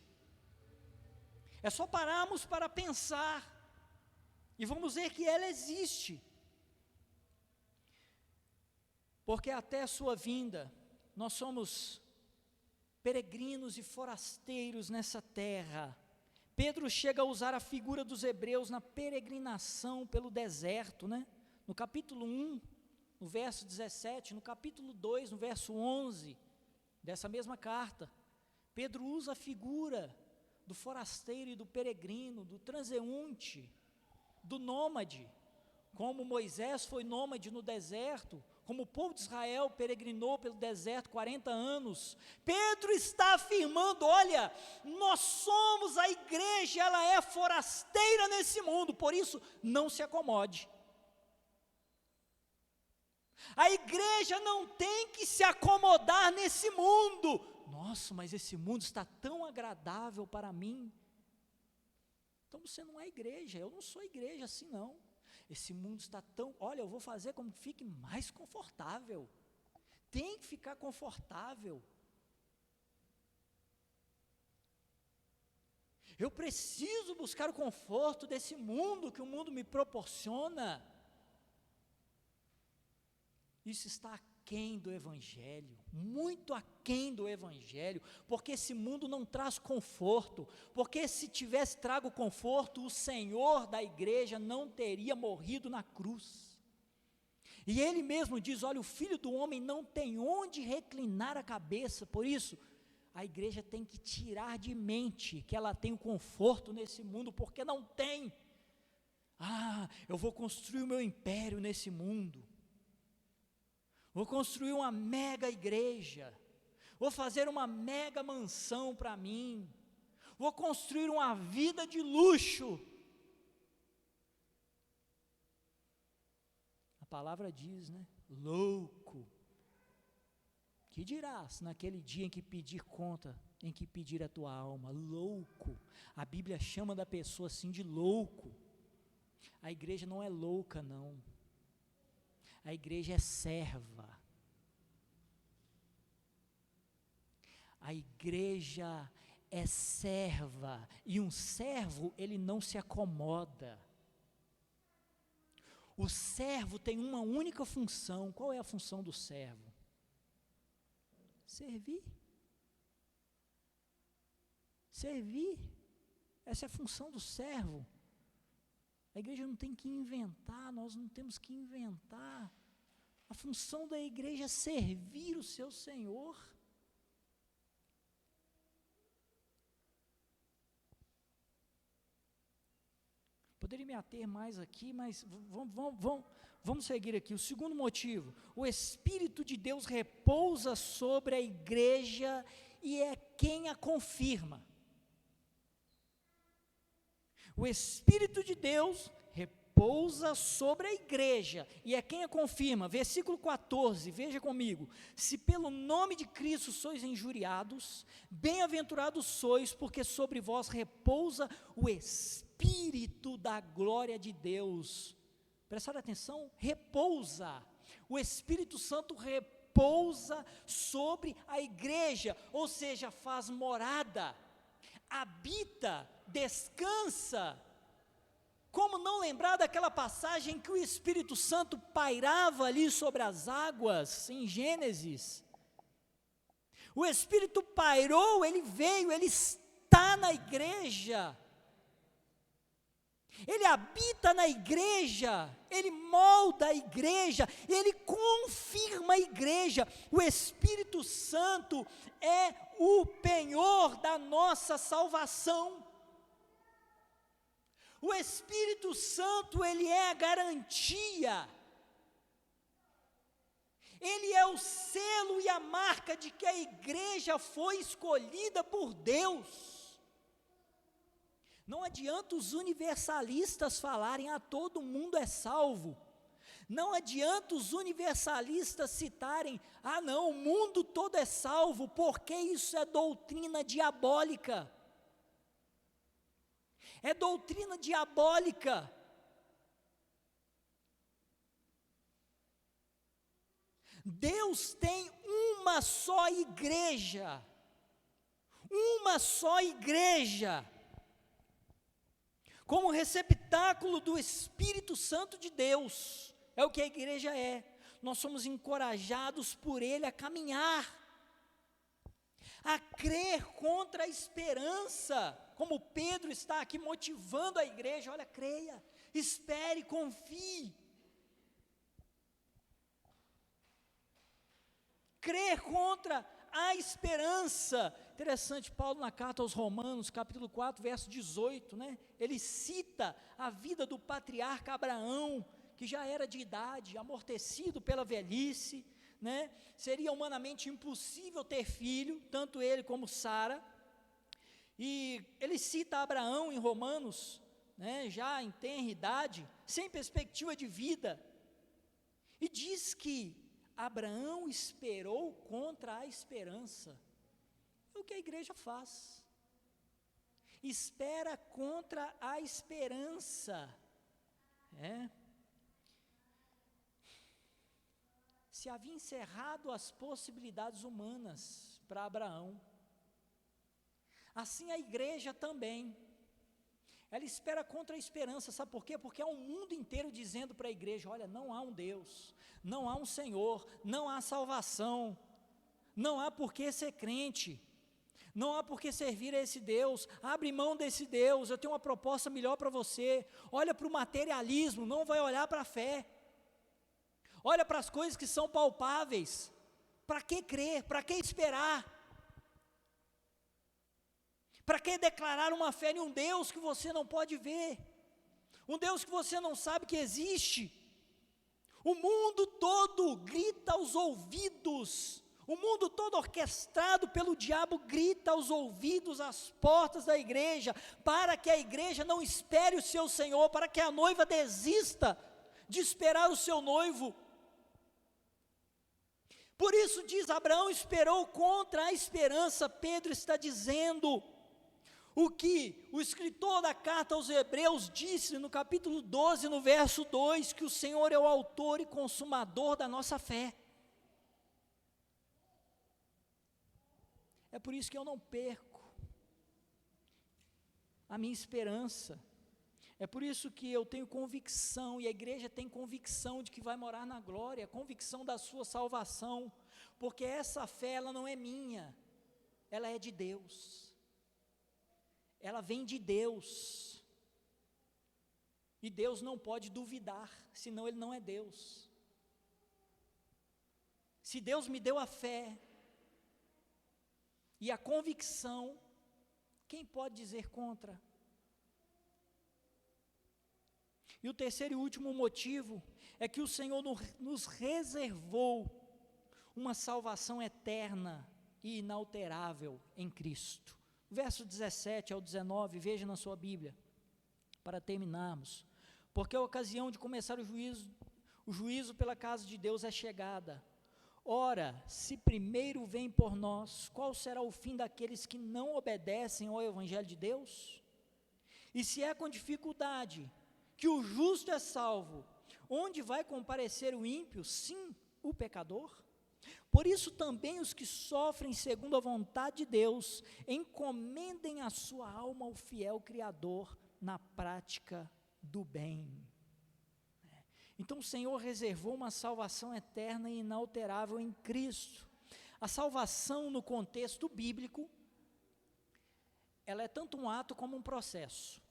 É só pararmos para pensar, e vamos ver que ela existe. Porque até a sua vinda, nós somos peregrinos e forasteiros nessa terra. Pedro chega a usar a figura dos hebreus na peregrinação pelo deserto, né? No capítulo 1, no verso 17, no capítulo 2, no verso 11, dessa mesma carta, Pedro usa a figura do forasteiro e do peregrino, do transeunte, do nômade, como Moisés foi nômade no deserto, como o povo de Israel peregrinou pelo deserto 40 anos, Pedro está afirmando: olha, nós somos a igreja, ela é forasteira nesse mundo, por isso não se acomode. A igreja não tem que se acomodar nesse mundo. Nossa, mas esse mundo está tão agradável para mim. Então você não é igreja, eu não sou igreja assim não. Esse mundo está tão, olha, eu vou fazer como que fique mais confortável. Tem que ficar confortável. Eu preciso buscar o conforto desse mundo que o mundo me proporciona. Isso está aquém do Evangelho, muito aquém do Evangelho, porque esse mundo não traz conforto, porque se tivesse trago conforto, o Senhor da igreja não teria morrido na cruz. E Ele mesmo diz: olha, o Filho do Homem não tem onde reclinar a cabeça. Por isso, a igreja tem que tirar de mente que ela tem o conforto nesse mundo, porque não tem. Eu vou construir o meu império nesse mundo. Vou construir uma mega igreja, vou fazer uma mega mansão para mim, vou construir uma vida de luxo. A palavra diz, né? Louco. Que dirás naquele dia em que pedir conta, em que pedir a tua alma? Louco. A Bíblia chama da pessoa assim de louco. A igreja não é louca, não. A igreja é serva. A igreja é serva. E um servo, ele não se acomoda. O servo tem uma única função. Qual é a função do servo? Servir. Servir. Essa é a função do servo. A igreja não tem que inventar, nós não temos que inventar. A função da igreja é servir o seu Senhor. Poderia me ater mais aqui, mas vamos seguir aqui. O segundo motivo: o Espírito de Deus repousa sobre a igreja e é quem a confirma. O Espírito de Deus repousa sobre a igreja e é quem a confirma. Versículo 14, veja comigo: se pelo nome de Cristo sois injuriados, bem-aventurados sois, porque sobre vós repousa o Espírito da glória de Deus. Prestaram atenção? Repousa. O Espírito Santo repousa sobre a igreja, ou seja, faz morada, habita, descansa. Como não lembrar daquela passagem que o Espírito Santo pairava ali sobre as águas, em Gênesis? O Espírito pairou, ele veio, ele está na igreja. Ele habita na igreja, ele molda a igreja, ele confirma a igreja. O Espírito Santo é o penhor da nossa salvação. O Espírito Santo, ele é a garantia. Ele é o selo e a marca de que a igreja foi escolhida por Deus. Não adianta os universalistas falarem, todo mundo é salvo. Não adianta os universalistas citarem, não, o mundo todo é salvo, porque isso é doutrina diabólica. É doutrina diabólica. Deus tem uma só igreja. Uma só igreja. Como receptáculo do Espírito Santo de Deus. É o que a igreja é. Nós somos encorajados por Ele a caminhar, a crer contra a esperança, como Pedro está aqui motivando a igreja, olha, creia, espere, confie. Crer contra a esperança. Interessante, Paulo na carta aos Romanos, capítulo 4, verso 18, ele cita a vida do patriarca Abraão, que já era de idade, amortecido pela velhice, seria humanamente impossível ter filho, tanto ele como Sara, e ele cita Abraão em Romanos, já em tenra idade, sem perspectiva de vida, e diz que Abraão esperou contra a esperança. É o que a igreja faz, espera contra a esperança, se havia encerrado as possibilidades humanas para Abraão, assim a igreja também, ela espera contra a esperança, sabe por quê? Porque há um mundo inteiro dizendo para a igreja, olha, não há um Deus, não há um Senhor, não há salvação, não há por que ser crente, não há por que servir a esse Deus, abre mão desse Deus, eu tenho uma proposta melhor para você, olha para o materialismo, não vai olhar para a fé, olha para as coisas que são palpáveis, para que crer, para que esperar? Para que declarar uma fé em um Deus que você não pode ver? Um Deus que você não sabe que existe? O mundo todo grita aos ouvidos, o mundo todo orquestrado pelo diabo grita aos ouvidos, às portas da igreja, para que a igreja não espere o seu Senhor, para que a noiva desista de esperar o seu noivo. Por isso diz, Abraão esperou contra a esperança. Pedro está dizendo o que o escritor da carta aos Hebreus disse no capítulo 12, no verso 2, que o Senhor é o autor e consumador da nossa fé. É por isso que eu não perco a minha esperança. É por isso que eu tenho convicção, e a igreja tem convicção de que vai morar na glória, convicção da sua salvação, porque essa fé, ela não é minha, ela é de Deus. Ela vem de Deus, e Deus não pode duvidar, senão Ele não é Deus. Se Deus me deu a fé e a convicção, quem pode dizer contra? E o terceiro e último motivo é que o Senhor nos reservou uma salvação eterna e inalterável em Cristo. Verso 17 ao 19, veja na sua Bíblia, para terminarmos. Porque a ocasião de começar o juízo pela casa de Deus é chegada. Ora, se primeiro vem por nós, qual será o fim daqueles que não obedecem ao Evangelho de Deus? E se é com dificuldade que o justo é salvo, onde vai comparecer o ímpio? Sim, o pecador. Por isso também os que sofrem segundo a vontade de Deus, encomendem a sua alma ao fiel Criador na prática do bem. Então o Senhor reservou uma salvação eterna e inalterável em Cristo. A salvação no contexto bíblico, ela é tanto um ato como um processo.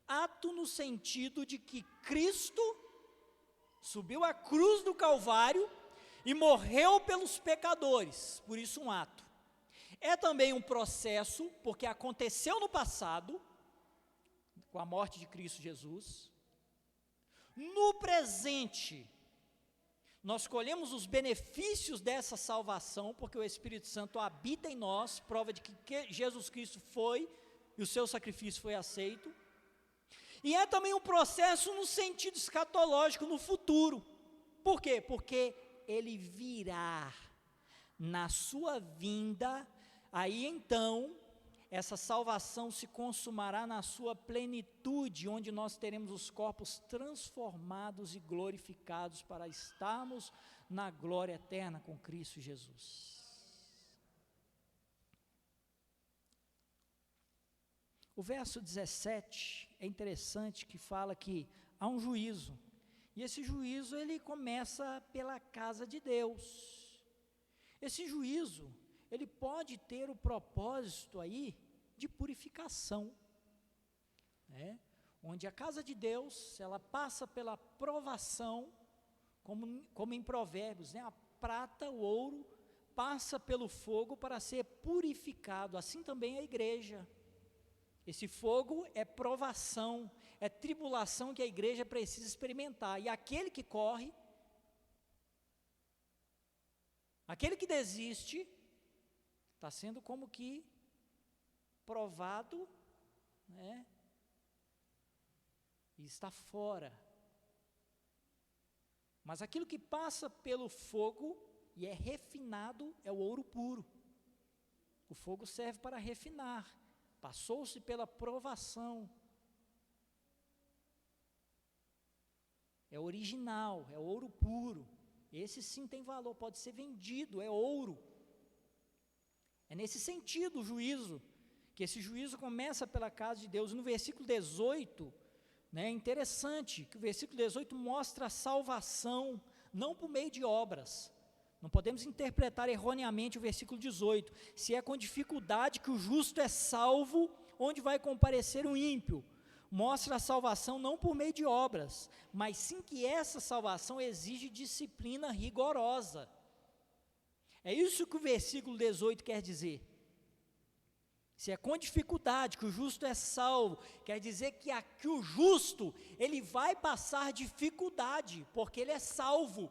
Ato no sentido de que Cristo subiu à cruz do Calvário e morreu pelos pecadores, por isso um ato. É também um processo, porque aconteceu no passado, com a morte de Cristo Jesus. No presente, nós colhemos os benefícios dessa salvação, porque o Espírito Santo habita em nós, prova de que Jesus Cristo foi, e o seu sacrifício foi aceito. E é também um processo no sentido escatológico, no futuro. Por quê? Porque ele virá na sua vinda, aí então, essa salvação se consumará na sua plenitude, onde nós teremos os corpos transformados e glorificados para estarmos na glória eterna com Cristo Jesus. O verso 17 é interessante, que fala que há um juízo, e esse juízo ele começa pela casa de Deus. Esse juízo, ele pode ter o propósito aí de purificação, né? Onde a casa de Deus, ela passa pela provação, como em Provérbios, né? A prata, o ouro, passa pelo fogo para ser purificado, assim também a igreja. Esse fogo é provação, é tribulação que a igreja precisa experimentar, e aquele que corre, aquele que desiste, está sendo como que provado, né? E está fora. Mas aquilo que passa pelo fogo e é refinado é o ouro puro. O fogo serve para refinar. Passou-se pela provação. É original, é ouro puro. Esse sim tem valor, pode ser vendido, é ouro. É nesse sentido o juízo, que esse juízo começa pela casa de Deus. No versículo 18, né, é interessante que o versículo 18 mostra a salvação, não por meio de obras. Não podemos interpretar erroneamente o versículo 18, se é com dificuldade que o justo é salvo, onde vai comparecer o ímpio. Mostra a salvação não por meio de obras, mas sim que essa salvação exige disciplina rigorosa. É isso que o versículo 18 quer dizer. Se é com dificuldade que o justo é salvo, quer dizer que o justo, ele vai passar dificuldade, porque ele é salvo.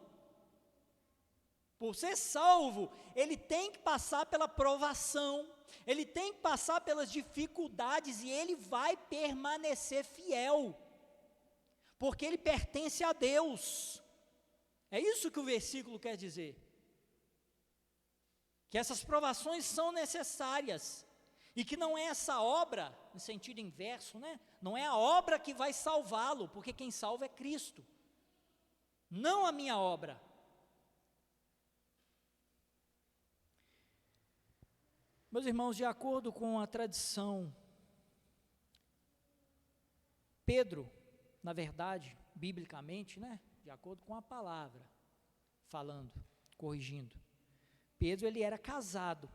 Por ser salvo, ele tem que passar pela provação, ele tem que passar pelas dificuldades, e ele vai permanecer fiel, porque ele pertence a Deus. É isso que o versículo quer dizer. Que essas provações são necessárias, e que não é essa obra, no sentido inverso, né? Não é a obra que vai salvá-lo, porque quem salva é Cristo, não a minha obra. Meus irmãos, de acordo com a tradição, Pedro, na verdade, biblicamente, né? De acordo com a palavra, falando, corrigindo, Pedro ele era casado,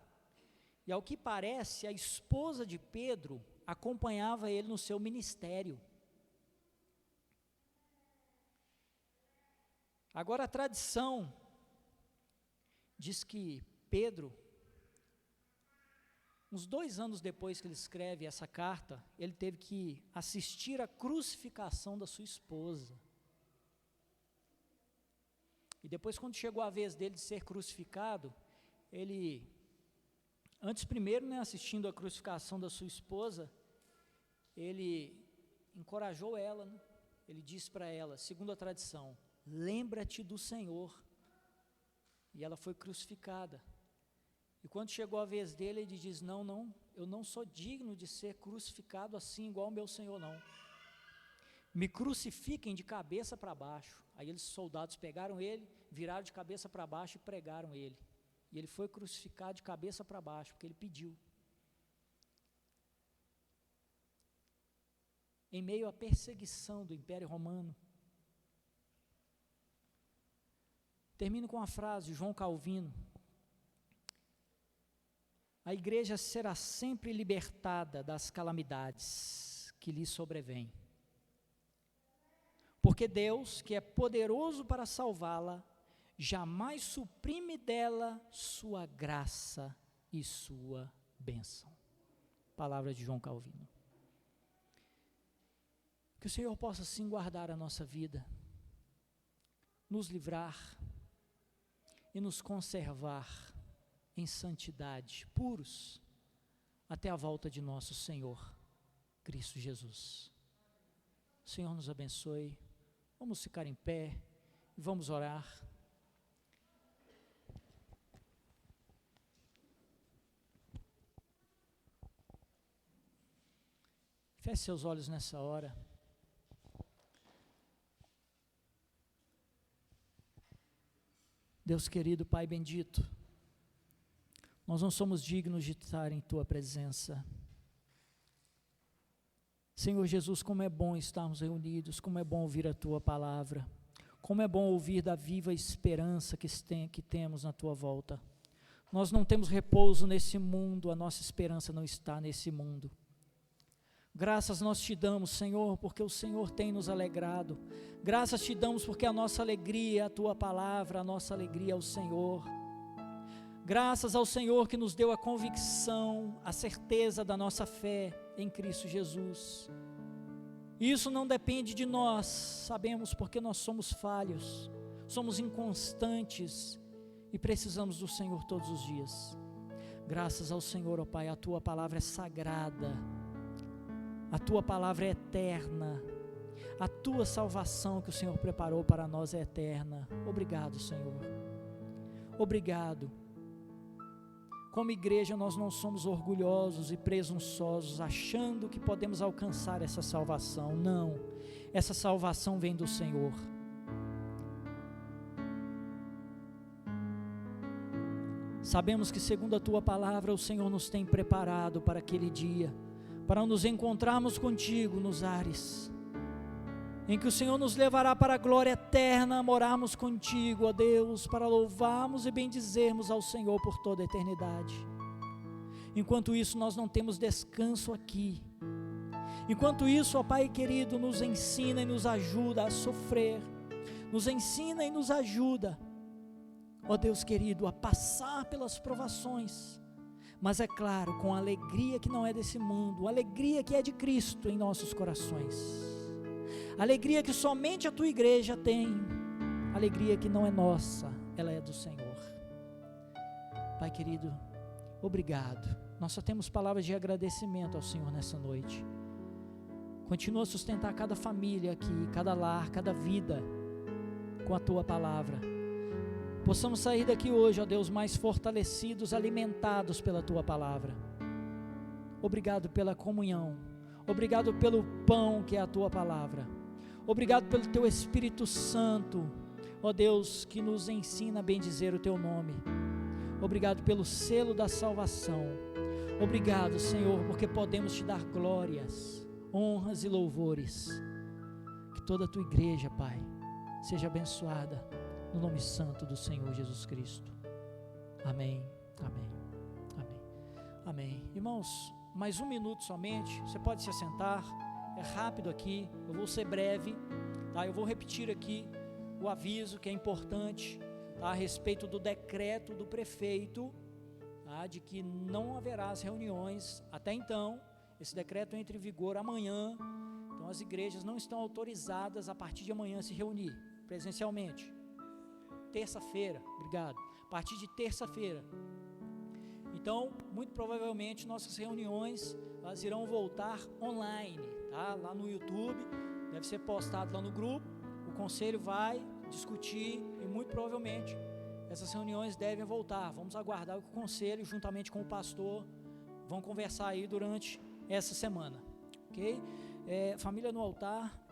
e ao que parece, a esposa de Pedro acompanhava ele no seu ministério. Agora a tradição diz que Pedro, uns 2 anos depois que ele escreve essa carta, ele teve que assistir à crucificação da sua esposa. E depois, quando chegou a vez dele de ser crucificado, ele, antes primeiro, né, assistindo à crucificação da sua esposa, ele encorajou ela, né? Ele disse para ela, segundo a tradição, lembra-te do Senhor. E ela foi crucificada. E quando chegou a vez dele, ele diz, não, eu não sou digno de ser crucificado assim, igual o meu Senhor, não. Me crucifiquem de cabeça para baixo. Aí os soldados pegaram ele, viraram de cabeça para baixo e pregaram ele. E ele foi crucificado de cabeça para baixo, porque ele pediu. em meio à perseguição do Império Romano. Termino com uma frase de João Calvino: a igreja será sempre libertada das calamidades que lhe sobrevêm, porque Deus, que é poderoso para salvá-la, jamais suprime dela sua graça e sua bênção. Palavra de João Calvino. Que o Senhor possa sim guardar a nossa vida, nos livrar e nos conservar em santidade, puros, até a volta de nosso Senhor, Cristo Jesus. O Senhor nos abençoe. Vamos ficar em pé e vamos orar. Feche seus olhos nessa hora. Deus querido, Pai bendito, nós não somos dignos de estar em Tua presença. Senhor Jesus, como é bom estarmos reunidos, como é bom ouvir a Tua palavra, como é bom ouvir da viva esperança que temos na Tua volta. Nós não temos repouso nesse mundo, a nossa esperança não está nesse mundo. Graças nós te damos, Senhor, porque o Senhor tem nos alegrado. Graças te damos porque a nossa alegria é a Tua palavra, a nossa alegria é o Senhor. Graças ao Senhor que nos deu a convicção, a certeza da nossa fé em Cristo Jesus. Isso não depende de nós, sabemos porque nós somos falhos, somos inconstantes e precisamos do Senhor todos os dias. Graças ao Senhor, ó Pai, a Tua palavra é sagrada. A Tua palavra é eterna, a Tua salvação que o Senhor preparou para nós é eterna. Obrigado, Senhor, obrigado. Como igreja nós não somos orgulhosos e presunçosos, achando que podemos alcançar essa salvação, não, essa salvação vem do Senhor. Sabemos que segundo a Tua palavra o Senhor nos tem preparado para aquele dia, para nos encontrarmos contigo nos ares, em que o Senhor nos levará para a glória eterna, morarmos contigo, ó Deus, para louvarmos e bendizermos ao Senhor por toda a eternidade. Enquanto isso nós não temos descanso aqui, enquanto isso, ó Pai querido, nos ensina e nos ajuda a sofrer, nos ensina e nos ajuda, ó Deus querido, a passar pelas provações, mas é claro, com a alegria que não é desse mundo, a alegria que é de Cristo em nossos corações, a alegria que somente a Tua igreja tem, a alegria que não é nossa, ela é do Senhor. Pai querido, obrigado, nós só temos palavras de agradecimento ao Senhor nessa noite. Continua a sustentar cada família aqui, cada lar, cada vida, com a Tua palavra. Possamos sair daqui hoje, ó Deus, mais fortalecidos, alimentados pela Tua palavra. Obrigado pela comunhão, obrigado pelo pão que é a Tua palavra, obrigado pelo Teu Espírito Santo, ó Deus, que nos ensina a bendizer o Teu nome. Obrigado pelo selo da salvação. Obrigado, Senhor, porque podemos Te dar glórias, honras e louvores. Que toda a Tua igreja, Pai, seja abençoada no nome santo do Senhor Jesus Cristo. Amém, amém, amém, amém. Irmãos, mais um minuto somente, você pode se assentar, é rápido aqui, eu vou ser breve, tá? Eu vou repetir aqui o aviso que é importante, tá? A respeito do decreto do prefeito, tá? De que não haverá as reuniões até então. Esse decreto entra em vigor amanhã, então as igrejas não estão autorizadas a partir de amanhã a se reunir presencialmente. Terça-feira, obrigado, a partir de terça-feira. Então, muito provavelmente nossas reuniões, elas irão voltar online, tá? Lá no YouTube, deve ser postado lá no grupo, o conselho vai discutir e muito provavelmente essas reuniões devem voltar. Vamos aguardar o que o conselho, juntamente com o pastor, vão conversar aí durante essa semana, ok? Família no altar.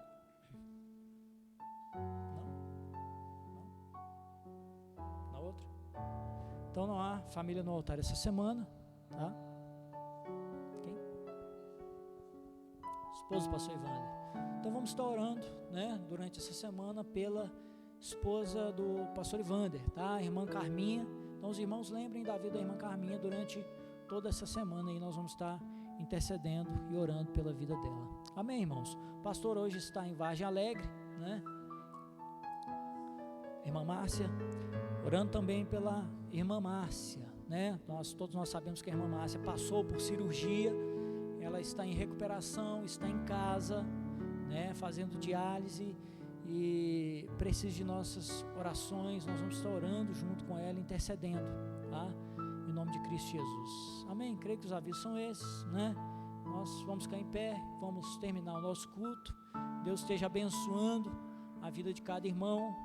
Então não há família no altar essa semana, tá? Okay? esposa do pastor Evander. Então vamos estar orando, né, durante essa semana pela esposa do pastor Evander, tá? A irmã Carminha. Então os irmãos lembrem da vida da irmã Carminha durante toda essa semana e nós vamos estar intercedendo e orando pela vida dela. Amém, irmãos? O pastor hoje está em Vargem Alegre, né? Irmã Márcia, orando também pela irmã Márcia, né? Todos nós sabemos que a irmã Márcia passou por cirurgia, ela está em recuperação, está em casa, né? Fazendo diálise e precisa de nossas orações. Nós vamos estar orando junto com ela, intercedendo, tá? Em nome de Cristo Jesus. Amém? Creio que os avisos são esses, né? Nós vamos ficar em pé, vamos terminar o nosso culto. Deus esteja abençoando a vida de cada irmão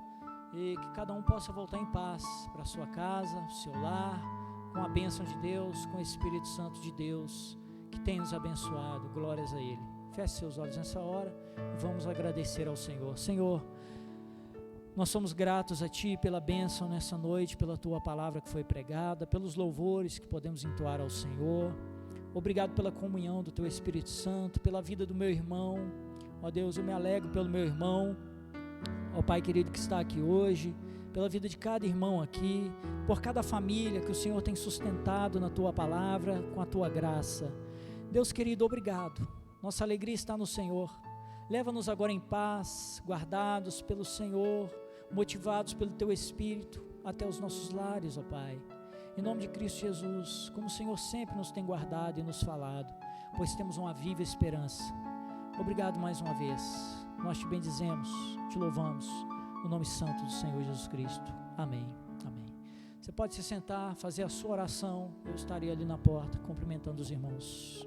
e que cada um possa voltar em paz para a sua casa, o seu lar, com a bênção de Deus, com o Espírito Santo de Deus, que tem nos abençoado. Glórias a Ele. Feche seus olhos nessa hora e vamos agradecer ao Senhor. Senhor, nós somos gratos a Ti pela bênção nessa noite, pela Tua palavra que foi pregada, pelos louvores que podemos entoar ao Senhor. Obrigado pela comunhão do Teu Espírito Santo, pela vida do meu irmão. Ó Deus, eu me alegro pelo meu irmão, ó Pai querido que está aqui hoje, pela vida de cada irmão aqui, por cada família que o Senhor tem sustentado na Tua palavra, com a Tua graça. Deus querido, obrigado. Nossa alegria está no Senhor. Leva-nos agora em paz, guardados pelo Senhor, motivados pelo Teu Espírito, até os nossos lares, ó Pai. Em nome de Cristo Jesus, como o Senhor sempre nos tem guardado e nos falado, pois temos uma viva esperança. Obrigado mais uma vez. Nós Te bendizemos, Te louvamos, no nome santo do Senhor Jesus Cristo. Amém. Amém. Você pode se sentar, fazer a sua oração. Eu estarei ali na porta, cumprimentando os irmãos.